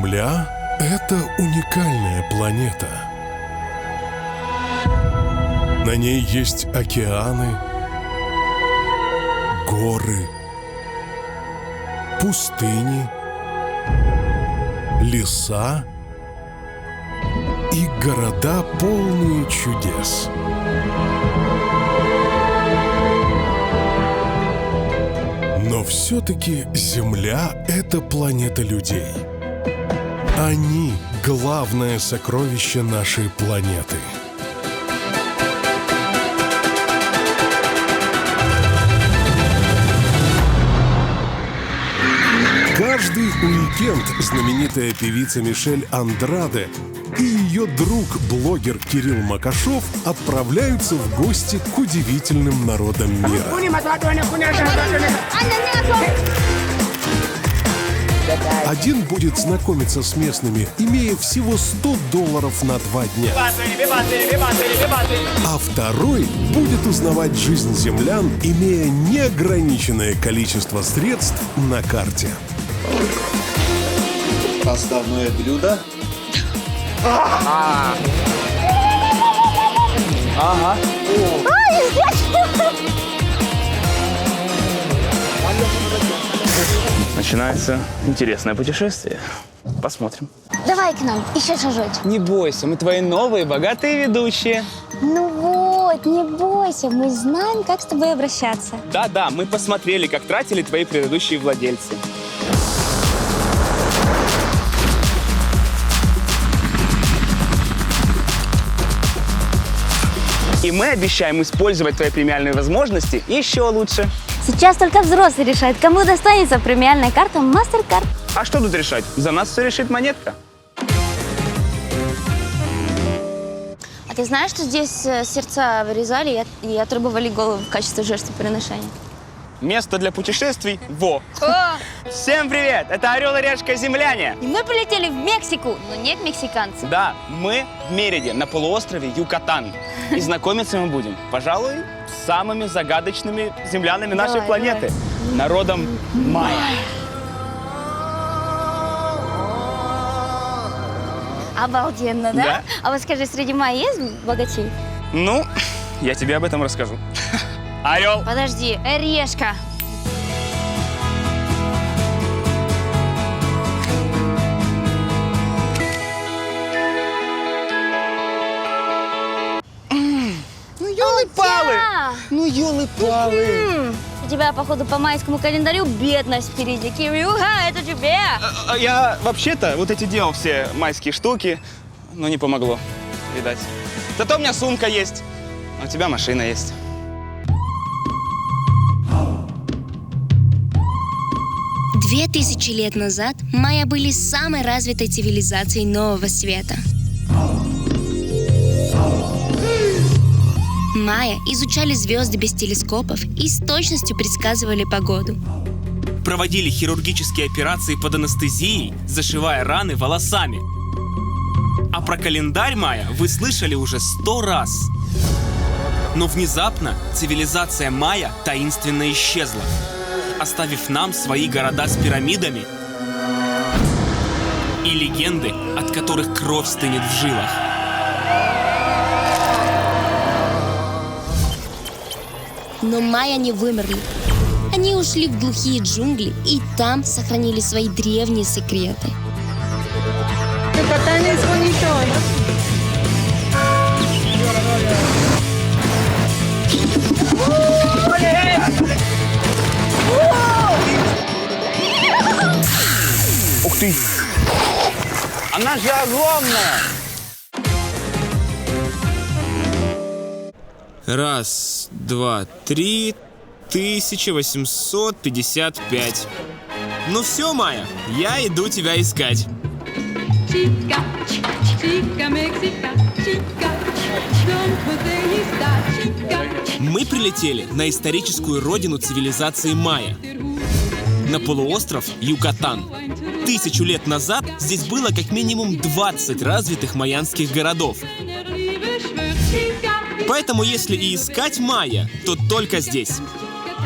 Земля — это уникальная планета. На ней есть океаны, горы, пустыни, леса и города, полные чудес. Но все-таки Земля — это планета людей. Они — главное сокровище нашей планеты. Каждый уикенд знаменитая певица Мишель Андраде и ее друг, блогер Кирилл Макашов отправляются в гости к удивительным народам мира. Один будет знакомиться с местными, имея всего $100 на 2 дня. А второй будет узнавать жизнь землян, имея неограниченное количество средств на карте. Основное блюдо. Ага. Начинается интересное путешествие. Посмотрим. Давай к нам, еще шажочек. Не бойся, мы твои новые богатые ведущие. Ну вот, не бойся, мы знаем, как с тобой обращаться. Да-да, мы посмотрели, как тратили твои предыдущие владельцы. И мы обещаем использовать твои премиальные возможности еще лучше. Сейчас только взрослый решает, кому достанется премиальная карта MasterCard. А что тут решать? За нас все решит монетка. А ты знаешь, что здесь сердца вырезали и отрубывали голову в качестве жертвоприношения? Место для путешествий – во! Всем привет! Это Орел и Решка Земляне! И мы полетели в Мексику, но нет мексиканцев. Да, мы в Мериде, на полуострове Юкатан. И знакомиться мы будем, пожалуй, с самыми загадочными землянами нашей планеты. Народом майя. Обалденно, да? Да. А вот скажи, среди майя есть богачей? Ну, я тебе об этом расскажу. Орел! Подожди, Решка. Ну, ёлы-палы! Ну, ёлы-палы! У тебя, походу, по майскому календарю бедность впереди. Кирюха, это тебе! Я вообще-то вот эти делал все майские штуки, но не помогло, видать. Зато у меня сумка есть, а у тебя машина есть. Две тысячи лет назад майя были самой развитой цивилизацией Нового Света. Майя изучали звезды без телескопов и с точностью предсказывали погоду. Проводили хирургические операции под анестезией, зашивая раны волосами. А про календарь майя вы слышали уже 100 раз. Но внезапно цивилизация майя таинственно исчезла, оставив нам свои города с пирамидами и легенды, от которых кровь стынет в жилах. Но майя не вымерли. Они ушли в глухие джунгли и там сохранили свои древние секреты. Ух ты! Она же огромная! Раз, два, три, 1855. Ну все, Майя, я иду тебя искать. Мы прилетели на историческую родину цивилизации майя, на полуостров Юкатан. 1000 лет назад здесь было как минимум 20 развитых майянских городов. Поэтому, если и искать майя, то только здесь.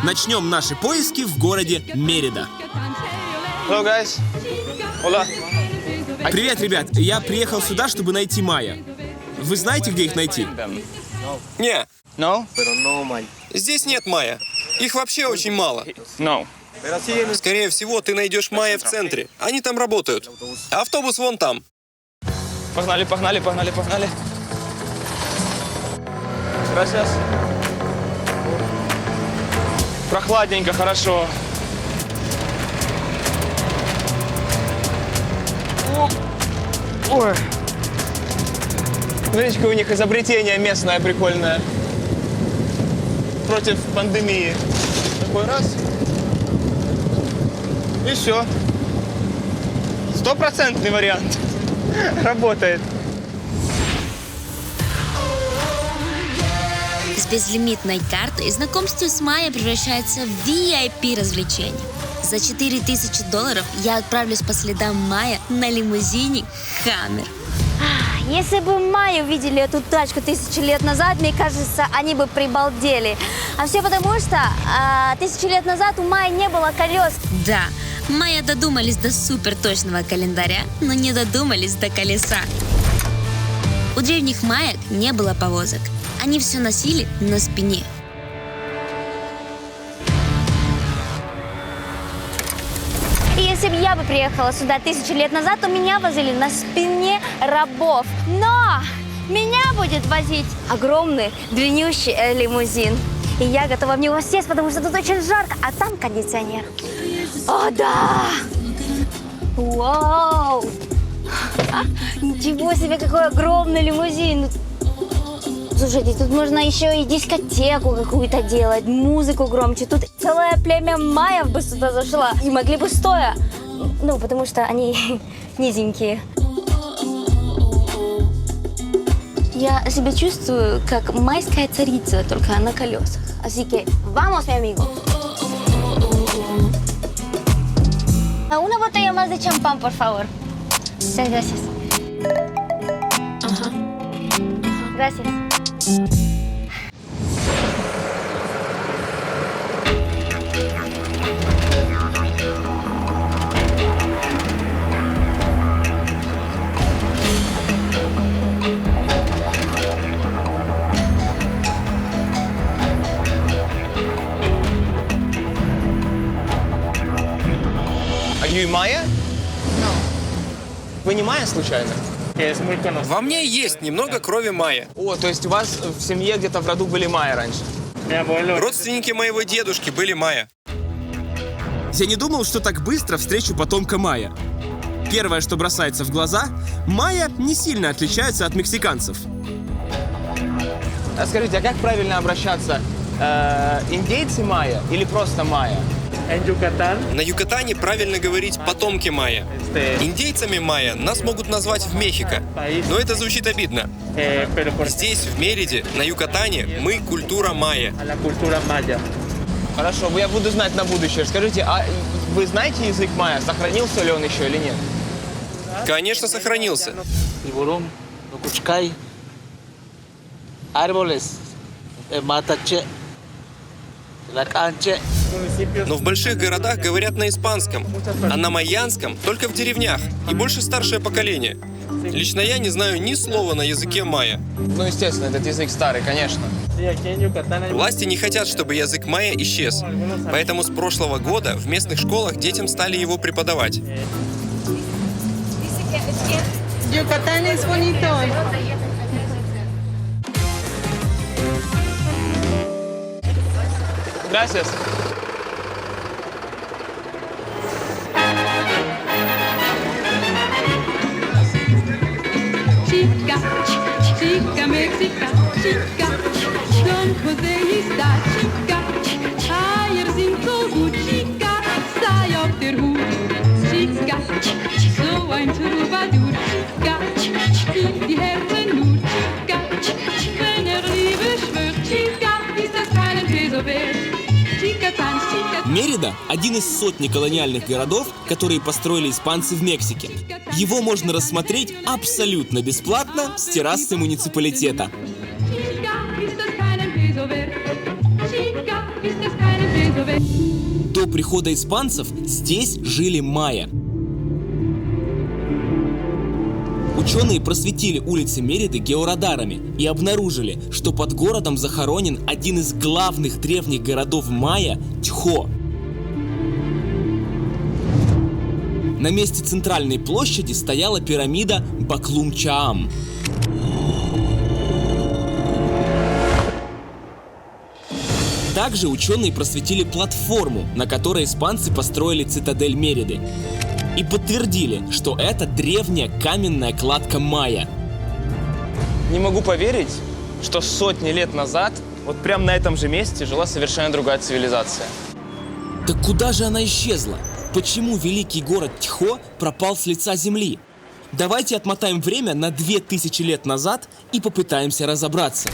Начнем наши поиски в городе Мерида. Hello, guys. Hola. Привет, ребят. Я приехал сюда, чтобы найти майя. Вы знаете, где их найти? Не, No? здесь нет майя. Их вообще очень мало. No. Скорее всего, ты найдешь майя в центре. Они там работают. Автобус вон там. Погнали, погнали, погнали, погнали. Gracias. Прохладненько, хорошо. Ой. Смотрите, у них изобретение местное прикольное. Против пандемии. Такой раз. И все. 100% вариант. Работает. С безлимитной картой знакомство с Майей превращается в VIP-развлечение. За $4000 я отправлюсь по следам Майя на лимузине Хаммер. Если бы Майя увидели эту тачку 1000 лет назад, мне кажется, они бы прибалдели. А все потому, что 1000 лет назад у Майи не было колес. Да, Майя додумались до суперточного календаря, но не додумались до колеса. У древних маек не было повозок. Они все носили на спине. И если бы я приехала сюда 1000 лет назад, то меня возили на спине рабов. Но меня будет возить огромный, длиннющий лимузин. И я готова в него сесть, потому что тут очень жарко, а там кондиционер. О, да! Вау! Ничего себе, какой огромный лимузин! Слушайте, тут можно еще и дискотеку какую-то делать, музыку громче. Тут целое племя майев бы сюда зашло. И могли бы стоя. Ну, потому что они низенькие. Я себя чувствую, как майская царица, только на колесах. Así que, vamos, mi amigo. Una botella más de champán, por favor. Muchas gracias. Gracias. Are you Майя? Вы не Майя случайно? Во мне есть немного крови майя. О, то есть у вас в семье где-то в роду были Майя раньше? Родственники моего дедушки были майя. Я не думал, что так быстро встречу потомка майя. Первое, что бросается в глаза, майя не сильно отличаются от мексиканцев. А скажите, а как правильно обращаться? Индейцы майя или просто майя? На Юкатане правильно говорить «потомки майя». Индейцами майя нас могут назвать в Мехико, но это звучит обидно. Здесь, в Мериде, на Юкатане, мы культура майя. Хорошо, я буду знать на будущее. Скажите, а вы знаете язык майя? Сохранился ли он еще или нет? Конечно, сохранился. Tiburón, Locuchcay, árboles, Matache, Лаканче. Но в больших городах говорят на испанском, а на майянском только в деревнях и больше старшее поколение. Лично я не знаю ни слова на языке майя. Ну, естественно, этот язык старый, конечно. Власти не хотят, чтобы язык майя исчез, поэтому с прошлого года в местных школах детям стали его преподавать. Yucatán es bonito. Gracias. Chica, chica Mexica, chica, Don Jose ist da, chica, Eier sind so gut, chica, sei auf der Hut, chica, so ein Troubadour, chica, spielt die Herzen nur, chica, wenn Liebe schwört, chica, ist das keinen Peso wert. Мерида – один из сотни колониальных городов, которые построили испанцы в Мексике. Его можно рассмотреть абсолютно бесплатно с террасы муниципалитета. До прихода испанцев здесь жили майя. Ученые просветили улицы Мериды георадарами и обнаружили, что под городом захоронен один из главных древних городов майя – Тьхо. На месте центральной площади стояла пирамида Баклум-Чаам. Также ученые просветили платформу, на которой испанцы построили цитадель Мериды, и подтвердили, что это древняя каменная кладка майя. Не могу поверить, что сотни лет назад вот прямо на этом же месте жила совершенно другая цивилизация. Так куда же она исчезла? Почему великий город Тьхо пропал с лица земли? Давайте отмотаем время на 2000 лет назад и попытаемся разобраться.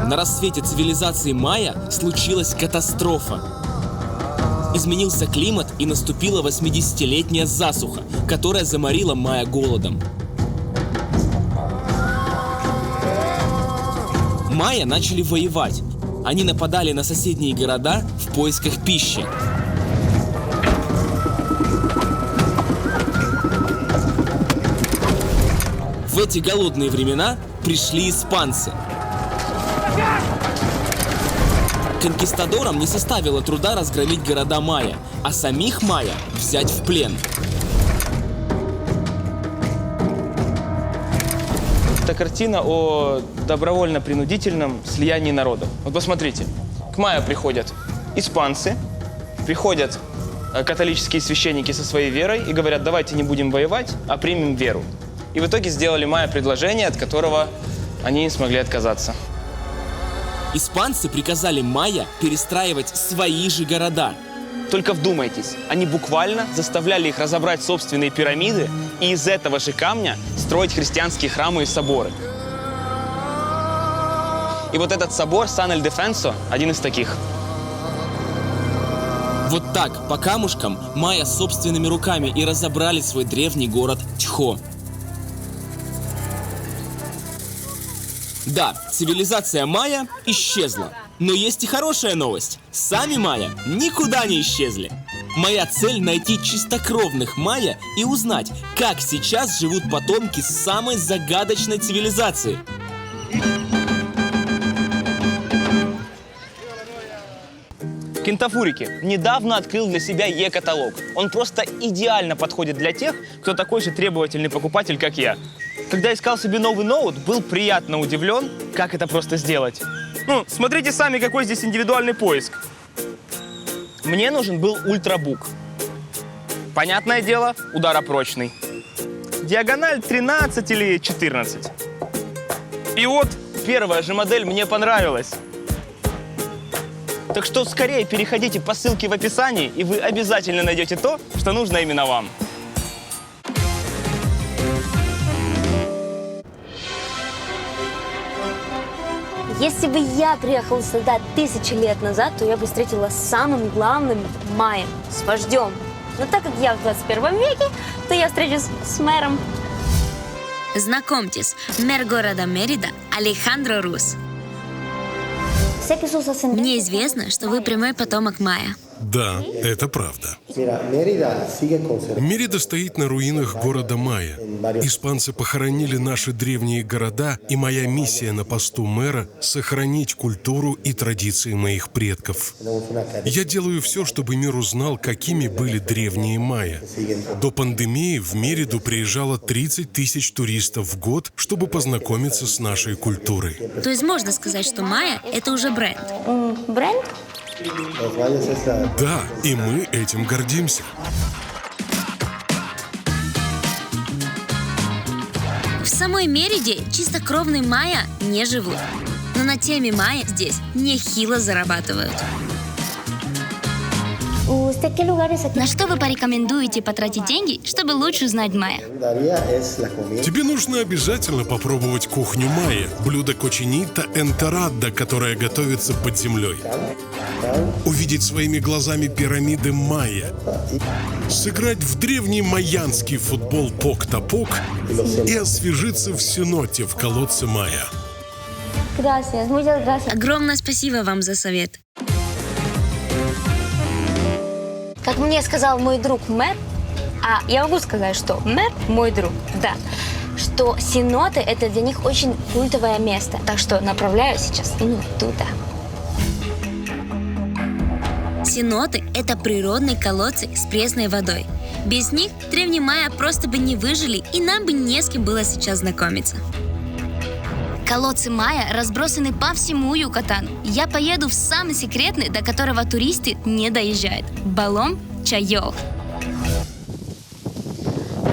На рассвете цивилизации майя случилась катастрофа. Изменился климат и наступила 80-летняя засуха, которая заморила майя голодом. Майя начали воевать. Они нападали на соседние города в поисках пищи. В эти голодные времена пришли испанцы. Конкистадорам не составило труда разгромить города майя, а самих майя взять в плен. Это картина о добровольно-принудительном слиянии народов. Вот посмотрите, к майя приходят испанцы, приходят католические священники со своей верой и говорят: давайте не будем воевать, а примем веру. И в итоге сделали майя предложение, от которого они не смогли отказаться. Испанцы приказали майя перестраивать свои же города. Только вдумайтесь, они буквально заставляли их разобрать собственные пирамиды и из этого же камня строить христианские храмы и соборы. И вот этот собор Сан-Эль-Дефенсо один из таких. Вот так, по камушкам, майя собственными руками и разобрали свой древний город Тьхо. Да, цивилизация майя исчезла. Но есть и хорошая новость. Сами майя никуда не исчезли. Моя цель — найти чистокровных майя и узнать, как сейчас живут потомки самой загадочной цивилизации. Кинтафурики недавно открыл для себя e-каталог. Он просто идеально подходит для тех, кто такой же требовательный покупатель, как я. Когда искал себе новый ноут, был приятно удивлен, как это просто сделать. Ну, смотрите сами, какой здесь индивидуальный поиск. Мне нужен был ультрабук. Понятное дело, ударопрочный. Диагональ 13 или 14. И вот первая же модель мне понравилась. Так что скорее переходите по ссылке в описании, и вы обязательно найдете то, что нужно именно вам. Если бы я приехала сюда 1000 лет назад, то я бы встретила с самым главным майем, с вождем. Но так как я в 21 веке, то я встречусь с мэром. Знакомьтесь, мэр города Мерида Алехандро Рус. Мне известно, что вы прямой потомок майя. Да, это правда. Мерида стоит на руинах города майя. Испанцы похоронили наши древние города, и моя миссия на посту мэра — сохранить культуру и традиции моих предков. Я делаю все, чтобы мир узнал, какими были древние майя. До пандемии в Мериду приезжало 30 тысяч туристов в год, чтобы познакомиться с нашей культурой. То есть можно сказать, что майя — это уже бренд? Бренд? Да, и мы этим гордимся. В самой Мериде чистокровные майя не живут. Но на теме майя здесь нехило зарабатывают. На что вы порекомендуете потратить деньги, чтобы лучше узнать майя? Тебе нужно обязательно попробовать кухню майя, блюдо кочинита энтерадо, которое готовится под землей. увидеть своими глазами пирамиды майя, сыграть в древний майянский футбол пок-топок и освежиться в сеноте в колодце майя. Gracias, muchas gracias. Огромное спасибо вам за совет. Как мне сказал мой друг мэр, а я могу сказать, что мэр мой друг, да, что сеноты это для них очень культовое место. Так что направляюсь сейчас именно туда. Сеноты – это природные колодцы с пресной водой. Без них древние майя просто бы не выжили, и нам бы не с кем было сейчас знакомиться. Колодцы майя разбросаны по всему Юкатану. Я поеду в самый секретный, до которого туристы не доезжают – Балом Чайол.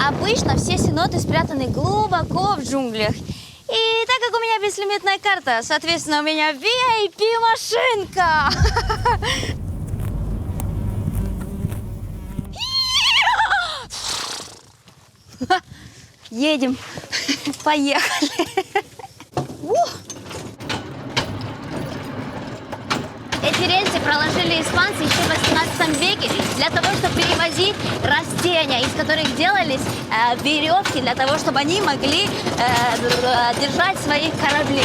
Обычно все сеноты спрятаны глубоко в джунглях. И так как у меня безлимитная карта, соответственно, у меня VIP-машинка. Едем. Поехали. Эти рельсы проложили испанцы еще в 18 веке для того, чтобы перевозить растения, из которых делались веревки, для того, чтобы они могли держать свои корабли.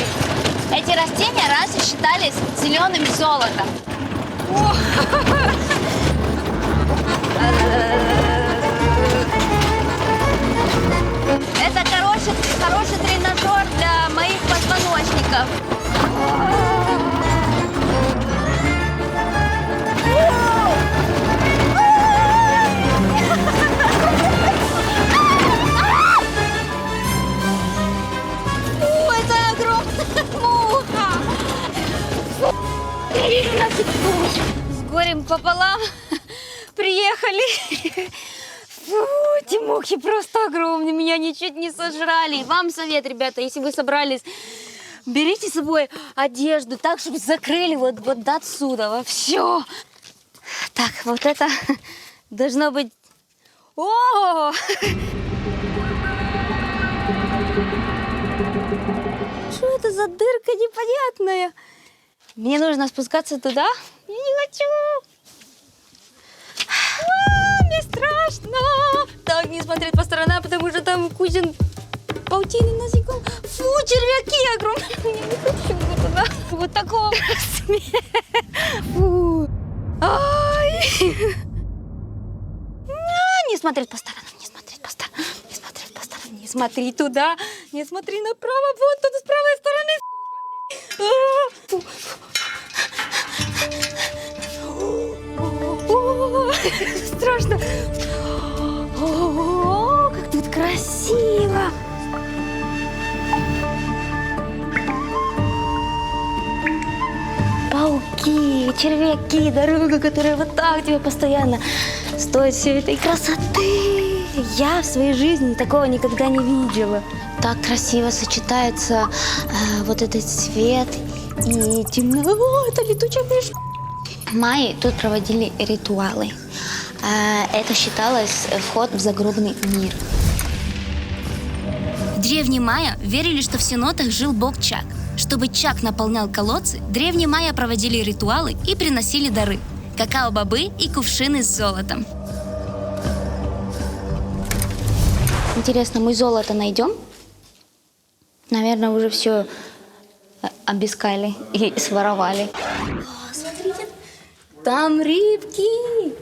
Эти растения раньше считались зеленым золотом. Это хороший тренажер для моих позвоночников. Это огромная муха! С горем пополам приехали. Фу, эти мухи просто огромные, меня ничуть не сожрали. Вам совет, ребята, если вы собрались, берите с собой одежду так, чтобы закрыли вот до отсюда. Все. Так, вот это должно быть... О! Что это за дырка непонятная? Мне нужно спускаться туда? Я не хочу. Мне страшно. Так, не смотреть по сторонам, потому что там куча паутины, насекомых. Фу, червяки огромные. Я не хочу туда. Вот такого размера. Фу. Ай. Не смотреть по сторонам, не смотреть по сторонам, не смотреть по сторонам, не смотри туда, не смотри направо, вот тут с правой стороны. Страшно. О, как тут красиво. Пауки, червяки, дорога, которая вот так тебе постоянно стоит всей этой красоты. Я в своей жизни такого никогда не видела. Так красиво сочетается вот этот цвет и темно. О, это летучая мышь. Майи тут проводили ритуалы. Это считалось вход в загробный мир. Древние майя верили, что в сенотах жил бог Чак. Чтобы Чак наполнял колодцы, древние майя проводили ритуалы и приносили дары – какао-бобы и кувшины с золотом. Интересно, мы золото найдем? Наверное, уже все обескали и своровали. О, смотрите, там рыбки.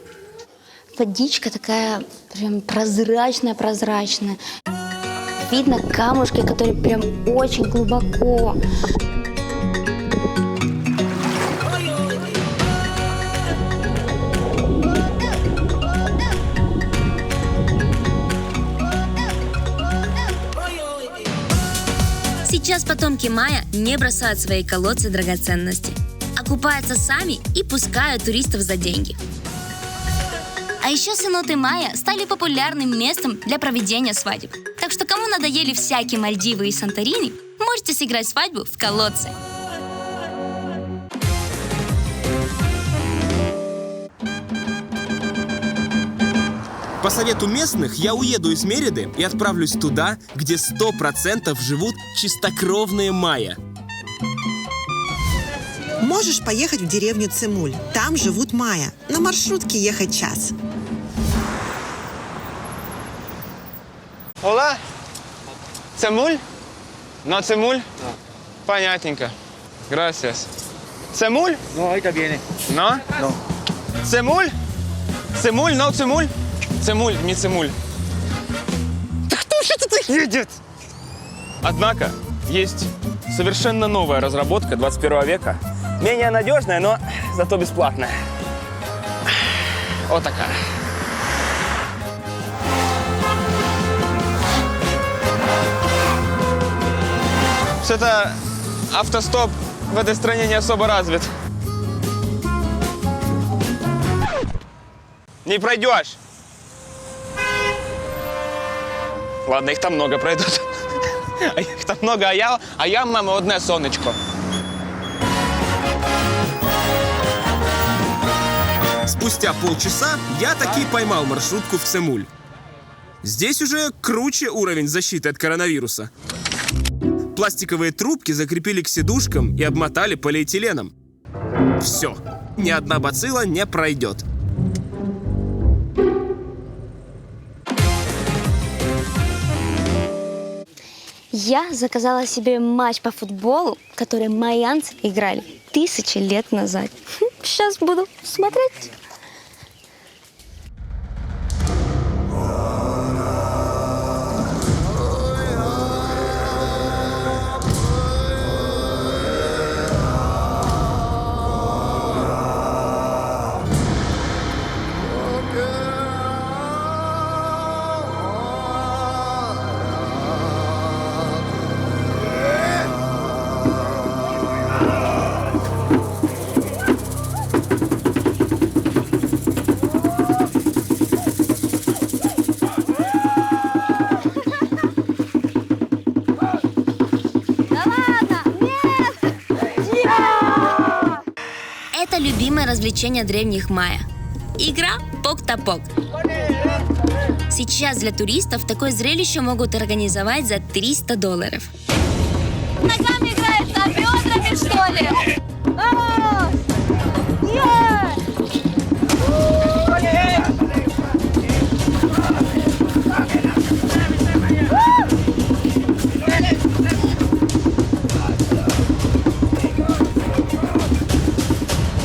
Водичка такая прям прозрачная. Видно камушки, которые прям очень глубоко. Сейчас потомки майя не бросают свои колодцы драгоценности, а купаются сами и пускают туристов за деньги. А еще сеноты майя стали популярным местом для проведения свадеб. Так что кому надоели всякие Мальдивы и Санторини, можете сыграть свадьбу в колодце. По совету местных я уеду из Мериды и отправлюсь туда, где 100% живут чистокровные майя. Можешь поехать в деревню Цимуль. Там живут майя. На маршрутке ехать час. Ола? Цемуль? No цемуль? Понятненько. Gracias. Цемуль? No, ahorita viene. No? No. Цемуль? Цемуль, no цемуль? Цемуль, не цемуль. Да кто же тут едет? Однако, есть совершенно новая разработка 21 века. Менее надежная, но зато бесплатная. Вот такая. Что-то автостоп в этой стране не особо развит. Не пройдешь. Ладно, их там много пройдут. Их там много, а я, мама, одне сонечко. Спустя полчаса я таки поймал маршрутку в Цимуль. Здесь уже круче уровень защиты от коронавируса. Пластиковые трубки закрепили к сидушкам и обмотали полиэтиленом. Все, ни одна бацилла не пройдет. Я заказала себе матч по футболу, который майянцы играли 1000 лет назад. Сейчас буду смотреть. Это любимое развлечение древних майя. Игра пок-топок. Сейчас для туристов такое зрелище могут организовать за $300. Ногами играется, а бедрами, что ли?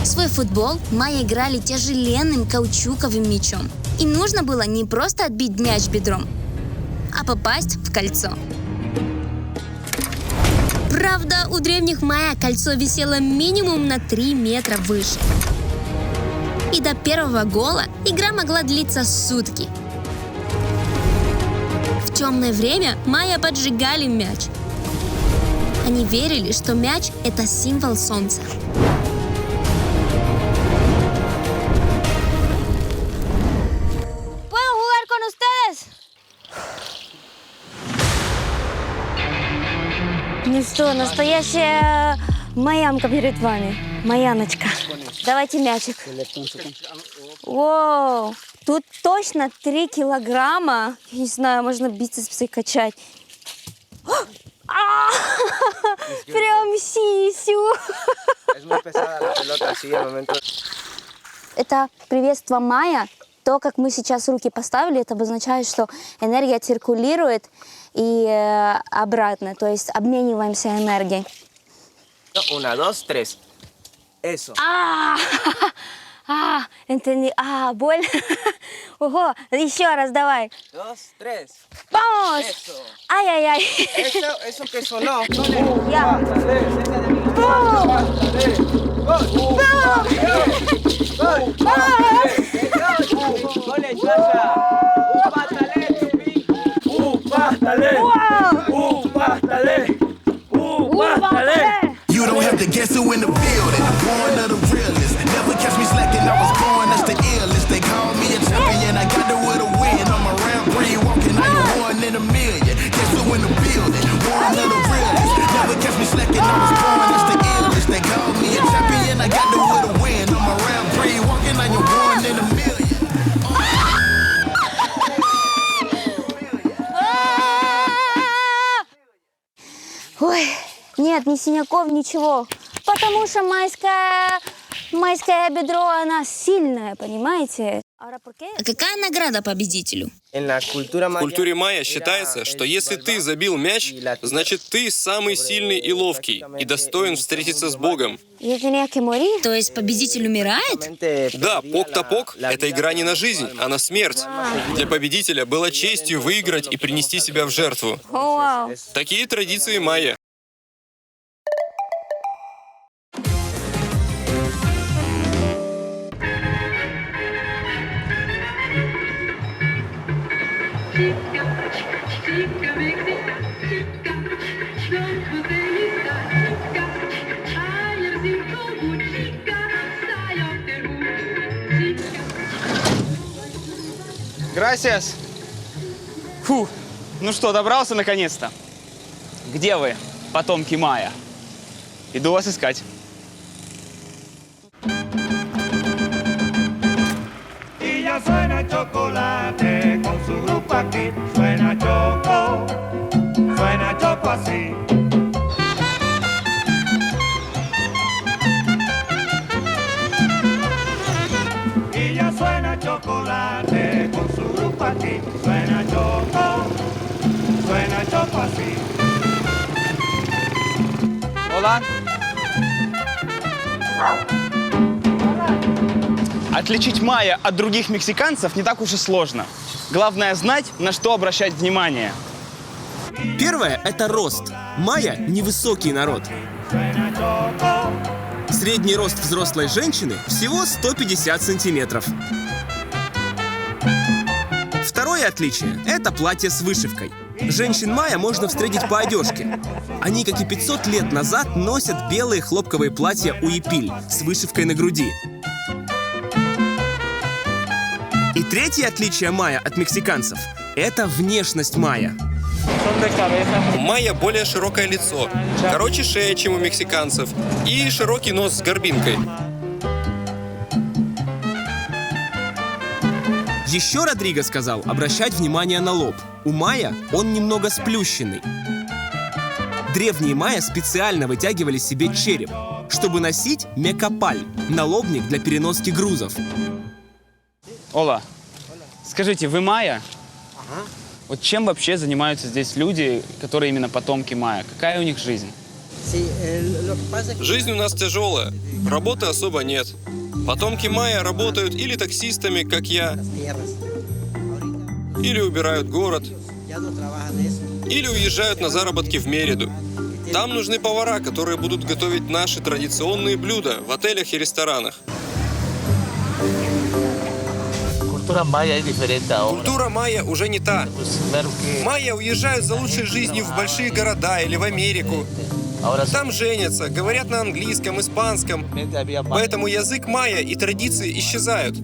В свой футбол майя играли тяжеленным каучуковым мячом. И нужно было не просто отбить мяч бедром, а попасть в кольцо. Правда, у древних майя кольцо висело минимум на 3 метра выше. И до первого гола игра могла длиться сутки. В темное время майя поджигали мяч. Они верили, что мяч – это символ солнца. ¿Puedo jugar con ustedes? Ну что, настоящая майянка перед вами. Майяночка. Давайте мячик. Воу, тут точно 3 килограмма. Не знаю, можно бицепсы качать. Прям сисю. Это приветствие майя. То, как мы сейчас руки поставили, это обозначает, что энергия циркулирует и обратно. То есть обмениваемся энергией. 1, 2, 3. Eso. Entendi. Боль. Ого, еще раз давай. 2, 3. Vamos. Eso. Ай-яй-яй. Eso que sonó. Я. You don't have to guess who in the building. I'm born of the realest. Never catch me slacking. I was born as the illest. They call me a champion. I got there with a win. I'm a round three walking. I am 1 in a million. Guess who in the building? Born of the realest. Never catch me slacking. I was born as the illest. They call me a champion. I got there with a win. I'm a round three walking. I am 1 in a million. Ой, нет, ни синяков, ничего. Потому что майское бедро, она сильная, понимаете? А какая награда победителю? В культуре майя считается, что если ты забил мяч, значит ты самый сильный и ловкий, и достоин встретиться с Богом. То есть победитель умирает? Да, пок-топок — это игра не на жизнь, а на смерть. Для победителя было честью выиграть и принести себя в жертву. Такие традиции майя. Gracias. Фу, ну что, добрался наконец-то? Где вы, потомки майя? Иду вас искать. Suena chocolate con su grupo aquí, suena choco así. Y ya suena chocolate con su grupo aquí, suena choco así. Hola. Отличить майя от других мексиканцев не так уж и сложно. Главное знать, на что обращать внимание. Первое – это рост. Майя – невысокий народ. Средний рост взрослой женщины всего 150 сантиметров. Второе отличие – это платье с вышивкой. Женщин майя можно встретить по одежке. Они, как и 500 лет назад, носят белые хлопковые платья уипиль с вышивкой на груди. И третье отличие майя от мексиканцев – это внешность майя. У майя более широкое лицо, короче шея, чем у мексиканцев, и широкий нос с горбинкой. Еще Родриго сказал обращать внимание на лоб. У майя он немного сплющенный. Древние майя специально вытягивали себе череп, чтобы носить мекапаль – налобник для переноски грузов. Ола, скажите, вы майя? Ага. Вот чем вообще занимаются здесь люди, которые именно потомки майя? Какая у них жизнь? Жизнь у нас тяжелая, работы особо нет. Потомки майя работают или таксистами, как я, или убирают город, или уезжают на заработки в Мериду. Там нужны повара, которые будут готовить наши традиционные блюда в отелях и ресторанах. Культура майя уже не та. Майя уезжают за лучшей жизнью в большие города или в Америку. Там женятся, говорят на английском, испанском. Поэтому язык майя и традиции исчезают.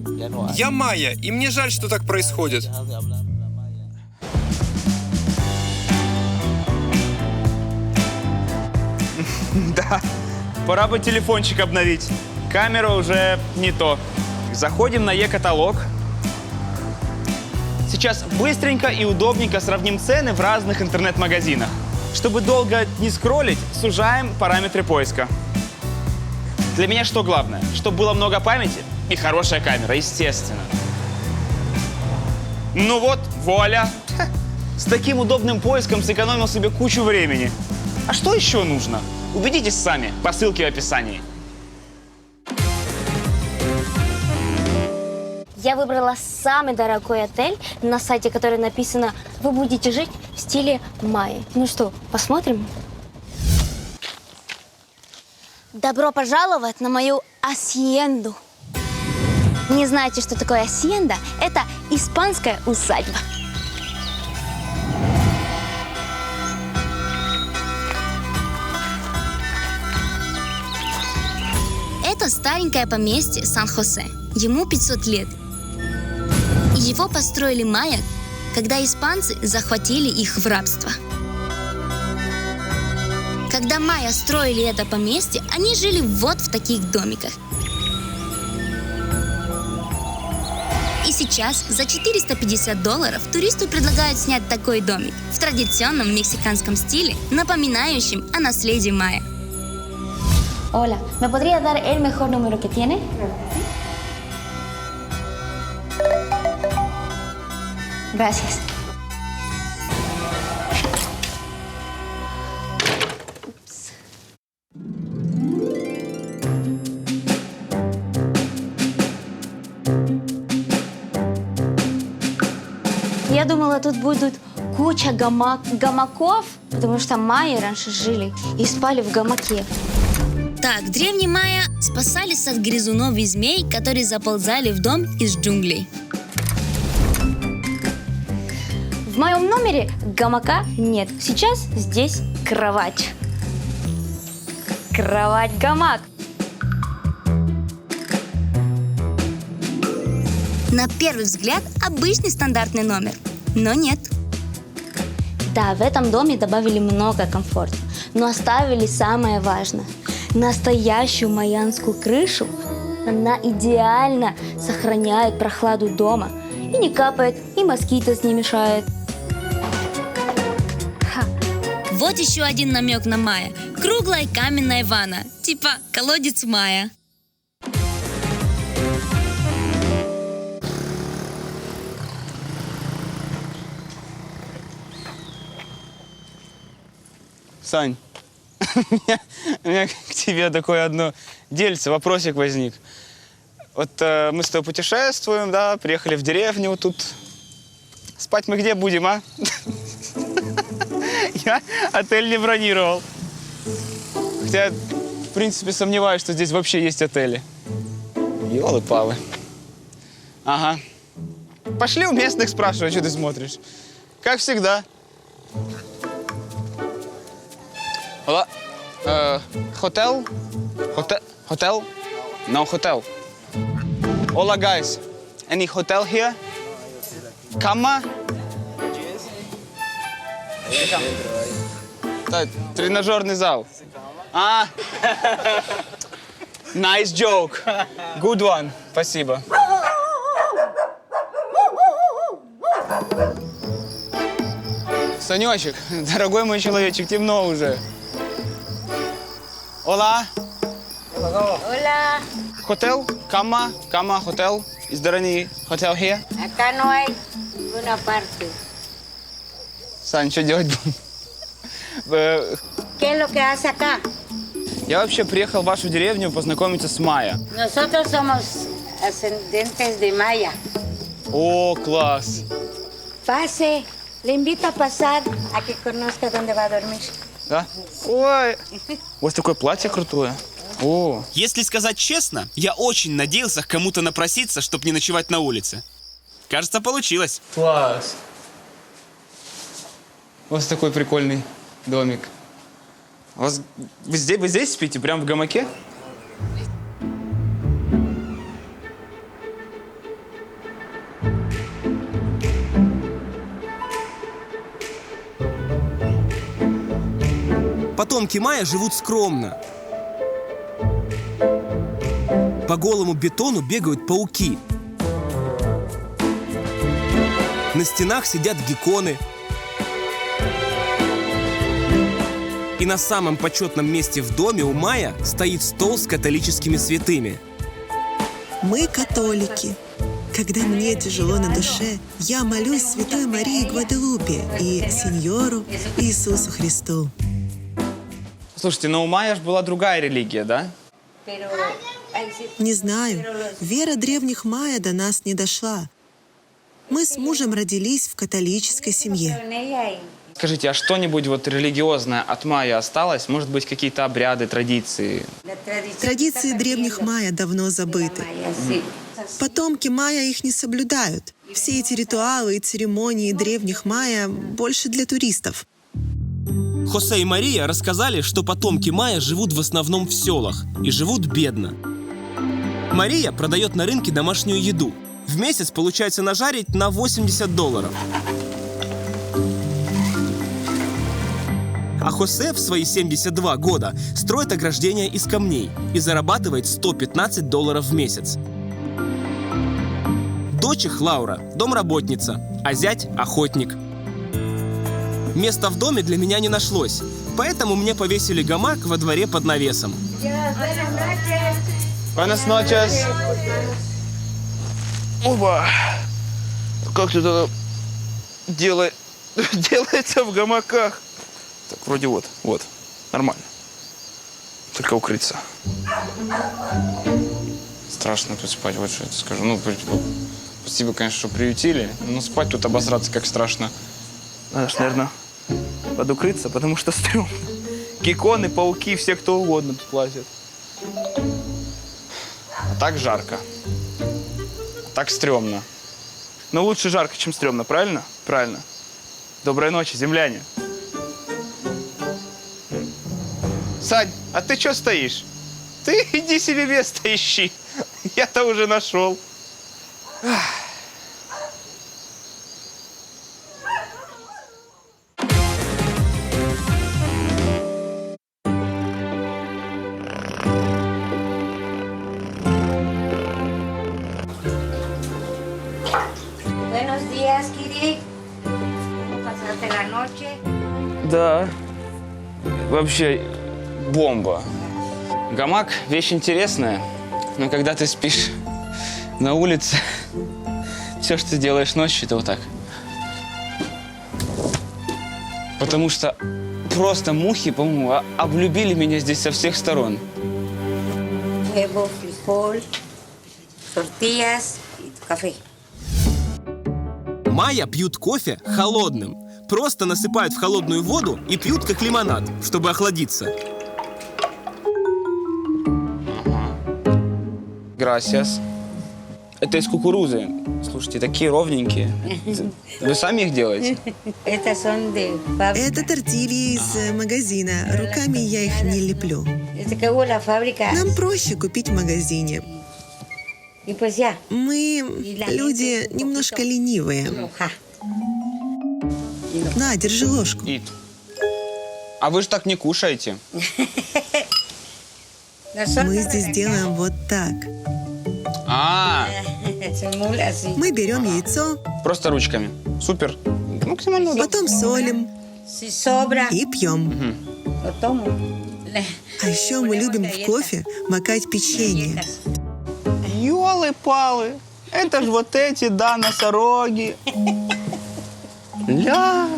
Я майя, и мне жаль, что так происходит. Да, пора бы телефончик обновить. Камера уже не то. Заходим на e-каталог. Сейчас быстренько и удобненько сравним цены в разных интернет-магазинах. Чтобы долго не скроллить, сужаем параметры поиска. Для меня что главное? Чтобы было много памяти и хорошая камера, естественно. Ну вот, вуаля! С таким удобным поиском сэкономил себе кучу времени. А что еще нужно? Убедитесь сами по ссылке в описании. Я выбрала самый дорогой отель на сайте, который написано «Вы будете жить в стиле майя». Ну что, посмотрим? Добро пожаловать на мою асьенду. Не знаете, что такое асьенда? Это испанская усадьба. Это старенькое поместье Сан-Хосе. Ему 500 лет. Его построили майя, когда испанцы захватили их в рабство. Когда майя строили это поместье, они жили вот в таких домиках. И сейчас за $450 туристу предлагают снять такой домик в традиционном мексиканском стиле, напоминающем о наследии майя. Hola, ¿me podría dar el mejor número que tiene? Gracias. Я думала, тут будут куча гамаков, потому что майя раньше жили и спали в гамаке. Так, древние майя спасались от грызунов и змей, которые заползали в дом из джунглей. В моем номере гамака нет. Сейчас здесь кровать. Кровать-гамак. На первый взгляд обычный стандартный номер, но нет. Да, в этом доме добавили много комфорта, но оставили самое важное. Настоящую майянскую крышу. Она идеально сохраняет прохладу дома. И не капает, и москитос не мешает. Вот еще один намек на майя. Круглая каменная ванна, типа колодец майя. Сань, у меня к тебе такое одно дельце, вопросик возник. Вот мы с тобой путешествуем, да, приехали в деревню, вот тут. Спать мы где будем, а? Я отель не бронировал. Хотя, в принципе, сомневаюсь, что здесь вообще есть отели. Ёлы-палы. Ага. Пошли у местных спрашивать, что ты смотришь. Как всегда. Hola. Hotel? Hotel? No hotel. Hola, guys. Any hotel here? Cama? Да, тренажерный зал. А, nice joke. Good one. Спасибо. Санечек, дорогой мой человечек, темно уже. Hola. Hola. Hotel? Cama? Cama, hotel? Is there any hotel here? Acá no hay ninguna parte. Сань, что делать будем? ¿Qué es lo que hace acá? Я вообще приехал в вашу деревню познакомиться с Майя. Nosotros somos ascendentes de Maya. О, класс. Pase, le invito a pasar a que conozca dónde va a dormir. Да? Ой, у вас такое платье крутое. О. Если сказать честно, я очень надеялся к кому-то напроситься, чтобы не ночевать на улице. Кажется, получилось. Класс. У вас такой прикольный домик. Вы здесь спите? Прям в гамаке? Потомки майя живут скромно. По голому бетону бегают пауки. На стенах сидят гекконы. И на самом почетном месте в доме у майя стоит стол с католическими святыми. Мы католики. Когда мне тяжело на душе, я молюсь Святой Марии Гваделупе и Сеньору Иисусу Христу. Слушайте, но у майя же была другая религия, да? Не знаю. Вера древних майя до нас не дошла. Мы с мужем родились в католической семье. Скажите, а что-нибудь вот религиозное от майя осталось? Может быть, какие-то обряды, традиции? Традиции древних майя давно забыты. Потомки майя их не соблюдают. Все эти ритуалы и церемонии древних майя больше для туристов. Хосе и Мария рассказали, что потомки майя живут в основном в селах и живут бедно. Мария продает на рынке домашнюю еду. В месяц получается нажарить на $80. А Хосе в свои 72 года строит ограждение из камней и зарабатывает $115 в месяц. Дочь их, Лаура, домработница, а зять – охотник. Места в доме для меня не нашлось. Поэтому мне повесили гамак во дворе под навесом. Buenas noches. Оба. Как это делается в гамаках? Так, вроде вот. Нормально. Только укрыться. Страшно тут спать, вот что я тебе скажу. Ну, спасибо, конечно, что приютили, но спать тут обосраться как страшно. Надо ж, наверное, подукрыться, потому что стрёмно. Гекконы, пауки, все кто угодно тут лазят. А так жарко. Так стрёмно. Но лучше жарко, чем стрёмно, правильно? Правильно. Доброй ночи, земляне. Сань, а ты чё стоишь? Ты иди себе место ищи. Я-то уже нашел. Buenos días, Kiri. ¿Cómo pasaste la noche? Да. Вообще бомба. Гамак – вещь интересная, но когда ты спишь на улице, все, что ты делаешь ночью, это вот так. Потому что просто мухи, по-моему, облюбили меня здесь со всех сторон. Huevo, frijol, tortillas y café. Майя пьют кофе холодным. Просто насыпают в холодную воду и пьют как лимонад, чтобы охладиться. Gracias. Это из кукурузы. Слушайте, такие ровненькие. Вы сами их делаете? Это тортильи из магазина. Руками я их не леплю. Нам проще купить в магазине. Мы люди немножко ленивые. На, держи ложку. А вы же так не кушаете. Мы здесь делаем вот так. Мы берем яйцо. Просто ручками. Супер. Максимально удобно. Потом солим. И пьем. А еще мы любим в кофе макать печенье. Ёлы-палы. Это ж вот эти, да, носороги. Ля.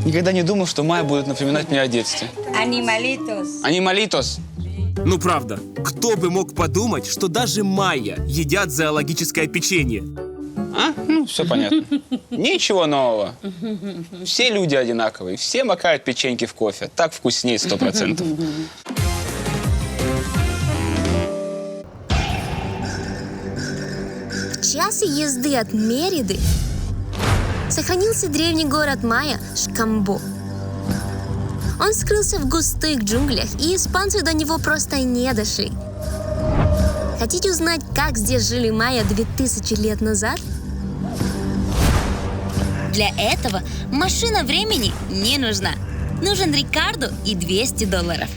Никогда не думал, что Майя будет напоминать мне о детстве. Анималитос. Ну правда, кто бы мог подумать, что даже Майя едят зоологическое печенье? А? Ну, все понятно. Ничего нового. Все люди одинаковые, все макают печеньки в кофе. Так вкуснее 100%. В часе езды от Мериды сохранился древний город майя Шкамбо. Он скрылся в густых джунглях, и испанцы до него просто не дошли. Хотите узнать, как здесь жили майя 2000 лет назад? Для этого машина времени не нужна. Нужен Рикардо и $200.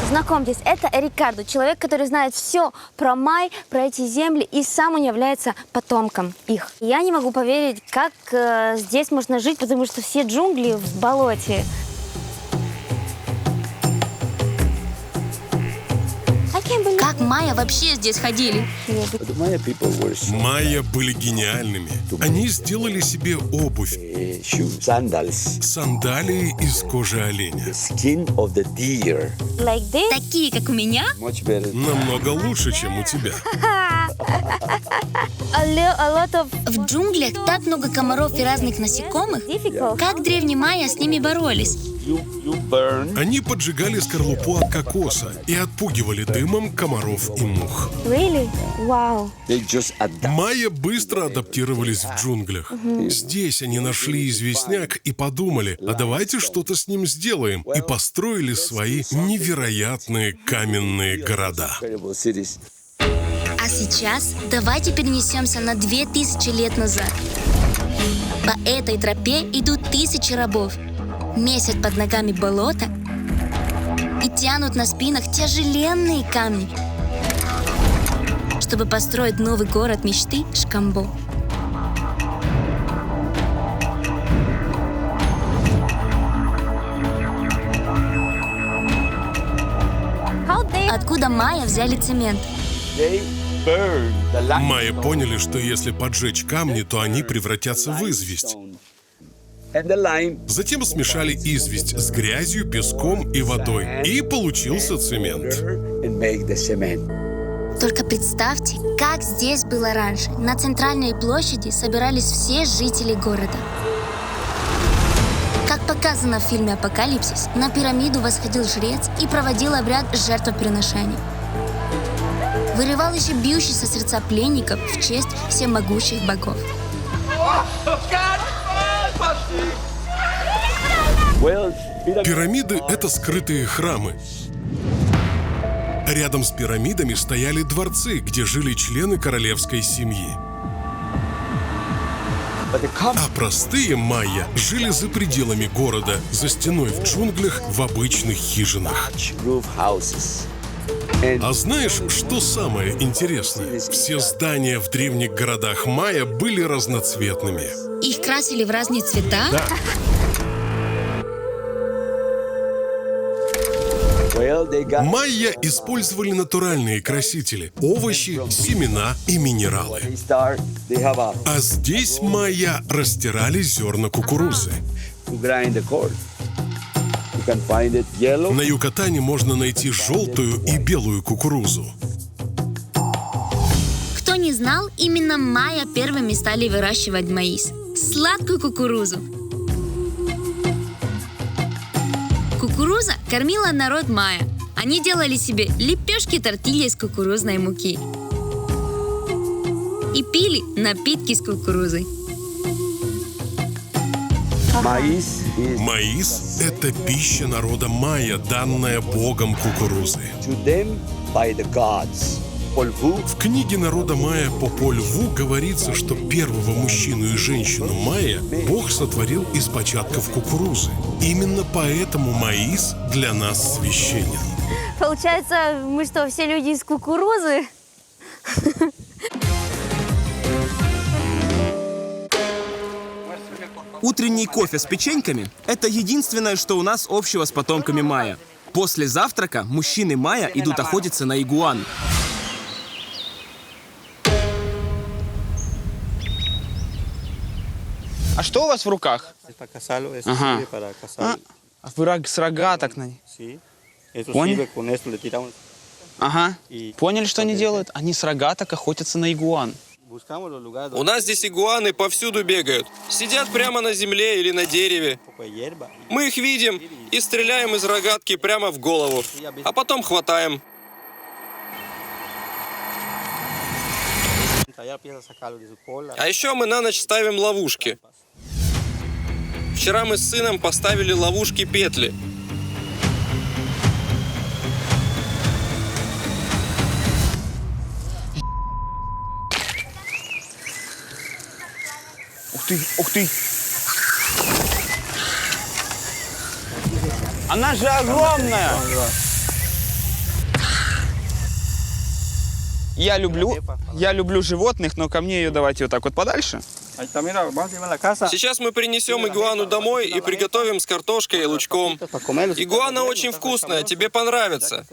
Знакомьтесь, это Рикардо, человек, который знает все про май, про эти земли, и сам он является потомком их. Я не могу поверить, как здесь можно жить, потому что все джунгли в болоте. Как майя вообще здесь ходили? Майя были гениальными. Они сделали себе обувь. Сандалии из кожи оленя. Такие, как у меня? Намного лучше, чем у тебя. В джунглях так много комаров и разных насекомых. Как древние майя с ними боролись? Они поджигали скорлупу от кокоса и отпугивали дымом комаров и мух. Really? Wow. Майя быстро адаптировались в джунглях. Здесь они нашли известняк и подумали, а давайте что-то с ним сделаем, и построили свои невероятные каменные города. А сейчас давайте перенесемся на 2000 лет назад. По этой тропе идут тысячи рабов. Месят под ногами болото и тянут на спинах тяжеленные камни, чтобы построить новый город мечты Шкамбо. откуда майя взяли цемент. Майя поняли, что если поджечь камни, то они превратятся в известь. Затем смешали известь с грязью, песком и водой, и получился цемент. Только представьте, как здесь было раньше. На центральной площади собирались все жители города. Как показано в фильме «Апокалипсис», на пирамиду восходил жрец и проводил обряд жертвоприношения. Вырывал еще бьющиеся сердца пленников в честь всемогущих богов. Пирамиды — это скрытые храмы. Рядом с пирамидами стояли дворцы, где жили члены королевской семьи. А простые майя жили за пределами города, за стеной в джунглях, в обычных хижинах. А знаешь, что самое интересное? Все здания в древних городах майя были разноцветными. Их красили в разные цвета? Да. Майя использовали натуральные красители – овощи, семена и минералы. А здесь майя растирали зерна кукурузы. На Юкатане можно найти желтую и белую кукурузу. Кто не знал, именно майя первыми стали выращивать маис – сладкую кукурузу. Кукуруза кормила народ майя. Они делали себе лепешки тортильи из кукурузной муки и пили напитки с кукурузой. Маис – это пища народа майя, данная богом кукурузы. В книге народа майя «Пополь Ву» говорится, что первого мужчину и женщину майя Бог сотворил из початков кукурузы. Именно поэтому маис для нас священен. Получается, мы что, все люди из кукурузы? Утренний кофе с печеньками – это единственное, что у нас общего с потомками майя. После завтрака мужчины майя идут охотиться на игуан. А что у вас в руках? Ага. А вы с рогаток на них? Поняли? Ага. Поняли, что они делают? Они с рогаток охотятся на игуан. У нас здесь игуаны повсюду бегают. Сидят прямо на земле или на дереве. Мы их видим и стреляем из рогатки прямо в голову. А потом хватаем. А еще мы на ночь ставим ловушки. Вчера мы с сыном поставили ловушки-петли. Ух ты, ух ты. Она же огромная. Я люблю животных, но ко мне ее давайте вот так вот подальше. Сейчас мы принесем игуану домой и приготовим с картошкой и лучком. Игуана очень вкусная, тебе понравится.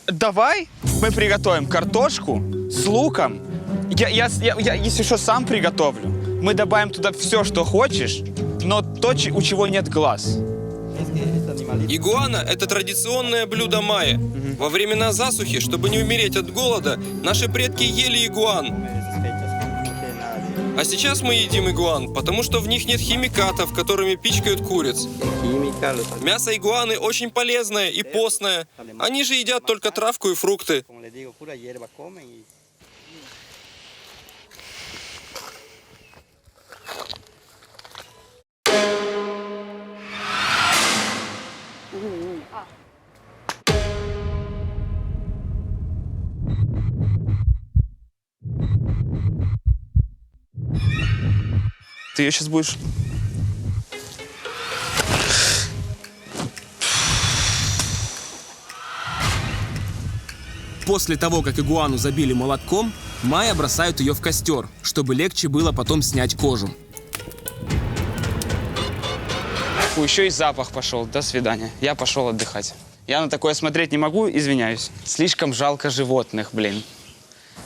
Давай мы приготовим картошку с луком. Я если что, сам приготовлю. Мы добавим туда все, что хочешь, но то, у чего нет глаз. Игуана – это традиционное блюдо майя. Во времена засухи, чтобы не умереть от голода, наши предки ели игуан. А сейчас мы едим игуан, потому что в них нет химикатов, которыми пичкают куриц. Мясо игуаны очень полезное и постное. Они же едят только травку и фрукты. Ты ее сейчас будешь... После того, как игуану забили молотком, майя бросают ее в костер, чтобы легче было потом снять кожу. Еще и запах пошел. До свидания. Я пошел отдыхать. Я на такое смотреть не могу, извиняюсь. Слишком жалко животных, блин.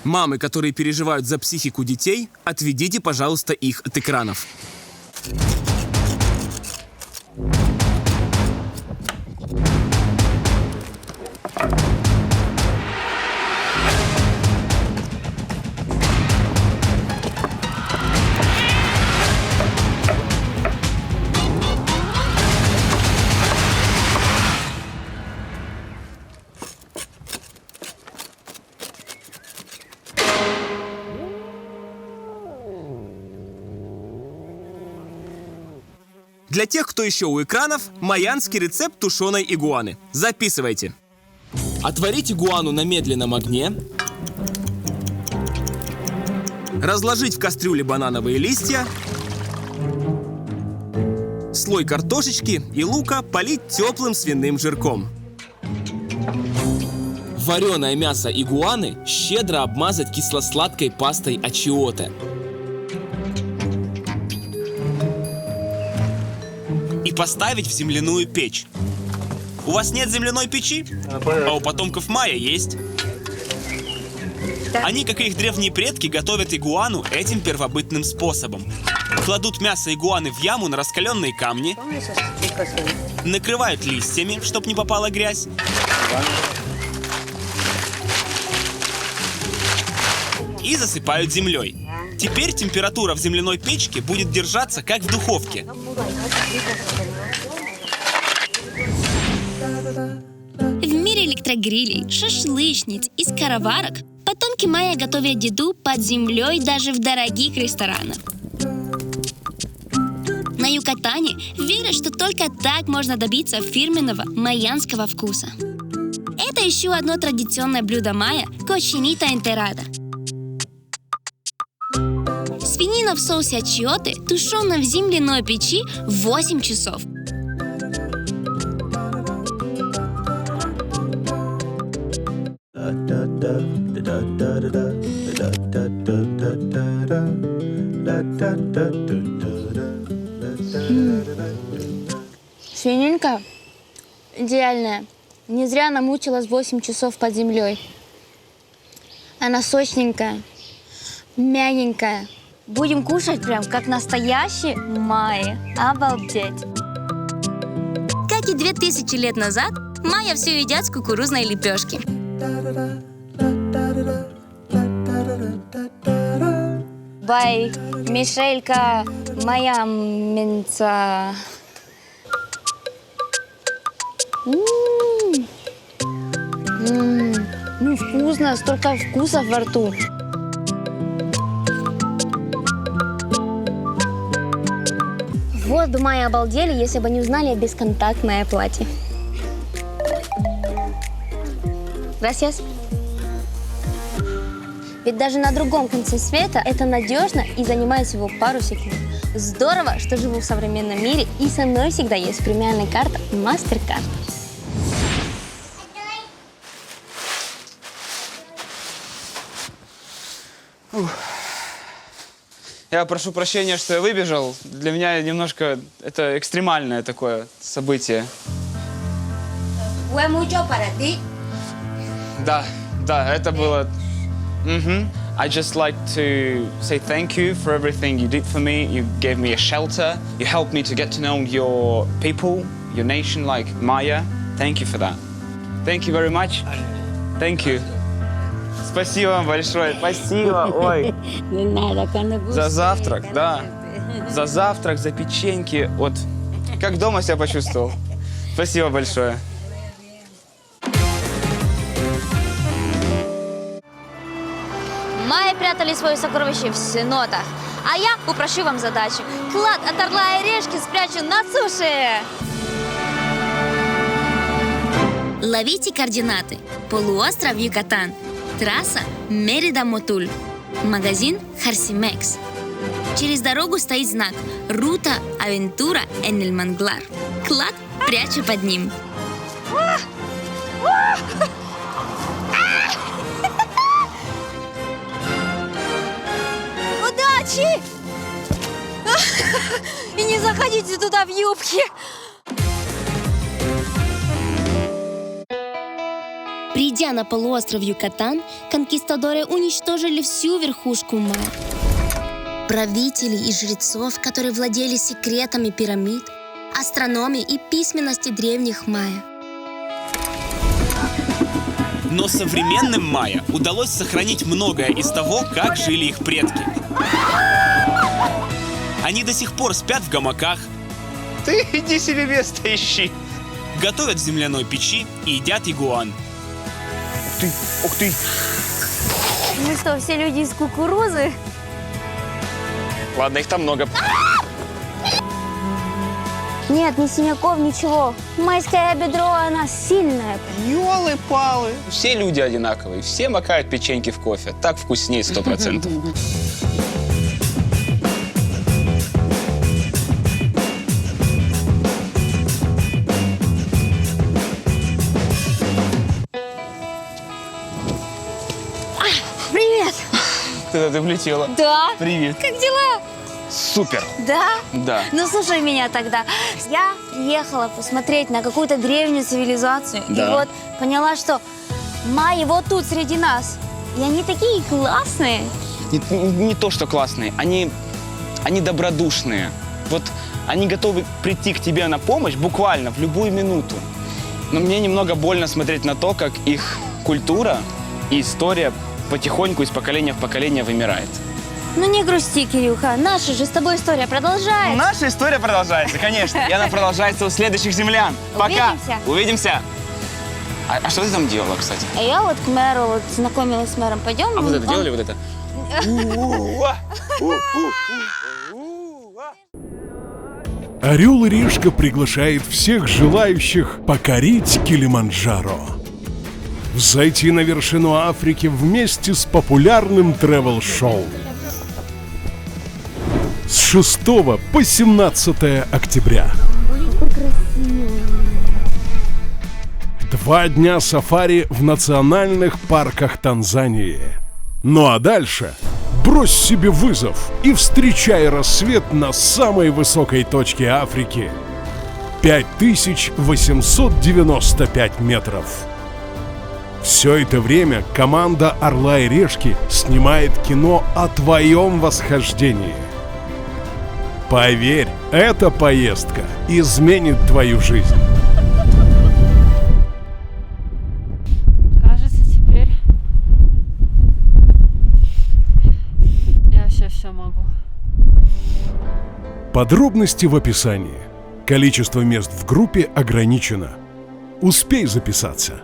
Мамы, которые переживают за психику детей, отведите, пожалуйста, их от экранов. Для тех, кто еще у экранов, майянский рецепт тушеной игуаны. Записывайте. Отварить игуану на медленном огне. Разложить в кастрюле банановые листья. Слой картошечки и лука полить теплым свиным жирком. Вареное мясо игуаны щедро обмазать кисло-сладкой пастой очиоте. И поставить в земляную печь. У вас нет земляной печи? А у потомков майя есть. Они, как и их древние предки, готовят игуану этим первобытным способом. Кладут мясо игуаны в яму на раскаленные камни, накрывают листьями, чтобы не попала грязь, и засыпают землей. Теперь температура в земляной печке будет держаться, как в духовке. В мире электрогрилей, шашлычниц и скороварок потомки майя готовят еду под землей даже в дорогих ресторанах. На Юкатане верят, что только так можно добиться фирменного майянского вкуса. Это еще одно традиционное блюдо майя – коченита энтерада. Свинина в соусе очиоте тушена в земляной печи 8 часов. Свининка идеальная. Не зря она мучилась 8 часов под землей. Она сочненькая, мягенькая. Будем кушать прям как настоящие майя. Обалдеть. Как и 2000 лет назад, майя все едят с кукурузной лепешки. Бай, Мишелька, моя менца. Ну, вкусно, столько вкусов во рту. Вот бы мои обалдели, если бы не узнали бесконтактное платье. Gracias. Ведь даже на другом конце света это надежно и занимает всего пару секунд. Здорово, что живу в современном мире и со мной всегда есть премиальная карта MasterCard. Я прошу прощения, что я выбежал. Для меня немножко это экстремальное такое событие. ¿Fue mucho para ti? Да, это было... I just like to say thank you for everything you did for me. You gave me a shelter. You helped me to get to know your people, your nation, like Maya. Thank you for that. Thank you very much. Thank you. Спасибо вам большое. Спасибо. Ой. De nada, cuando guste. За завтрак, да. За завтрак, за печеньки. Вот как дома себя почувствовал. Спасибо большое. Майя прятали свои сокровища в сенотах. А я упрощу вам задачу. Клад от орла и решки спрячу на суше. Ловите координаты. Полуостров Юкатан. Трасса Мерида-Мотуль. Магазин Харсимекс. Через дорогу стоит знак «Рута Авентура en el Manglar». Клад прячу под ним. Удачи! И не заходите туда в юбке. Придя на полуостров Юкатан, конкистадоры уничтожили всю верхушку майя. Правителей и жрецов, которые владели секретами пирамид, астрономии и письменности древних майя. Но современным майя удалось сохранить многое из того, как жили их предки. Они до сих пор спят в гамаках. Ты иди себе место ищи. Готовят в земляной печи и едят игуан. Ух ты. Мы что, все люди из кукурузы? Ладно, их там много. Нет, ни синяков, ничего. Майское бедро, она сильная. Ёлы-палы. Все люди одинаковые, все макают печеньки в кофе. Так вкуснее 100%. Привет! Ты влетела. Да. Привет. Как дела? Супер. Да? Да. Ну, слушай меня тогда. Я приехала посмотреть на какую-то древнюю цивилизацию. Да. И вот поняла, что майя вот тут среди нас. И они такие классные. Не то, что классные. Они добродушные. Вот они готовы прийти к тебе на помощь буквально в любую минуту. Но мне немного больно смотреть на то, как их культура и история потихоньку из поколения в поколение вымирает. Ну не грусти, Кирюха. Наша же с тобой история продолжается. Наша история продолжается, конечно. И она продолжается у следующих землян. Пока. Увидимся. Увидимся. А что ты там делала, кстати? А я вот к мэру вот знакомилась с мэром. Пойдем? А вот это делали, вот это? Орел и Решка приглашает всех желающих покорить Килиманджаро. Взойти на вершину Африки вместе с популярным тревел-шоу. С 6 по 17 октября. 2 дня сафари в национальных парках Танзании. Ну а дальше брось себе вызов и встречай рассвет на самой высокой точке Африки. 5895 метров. Все это время команда «Орла и Решки» снимает кино о твоем восхождении. Поверь, эта поездка изменит твою жизнь. Кажется, теперь я вообще все могу. Подробности в описании. Количество мест в группе ограничено. Успей записаться.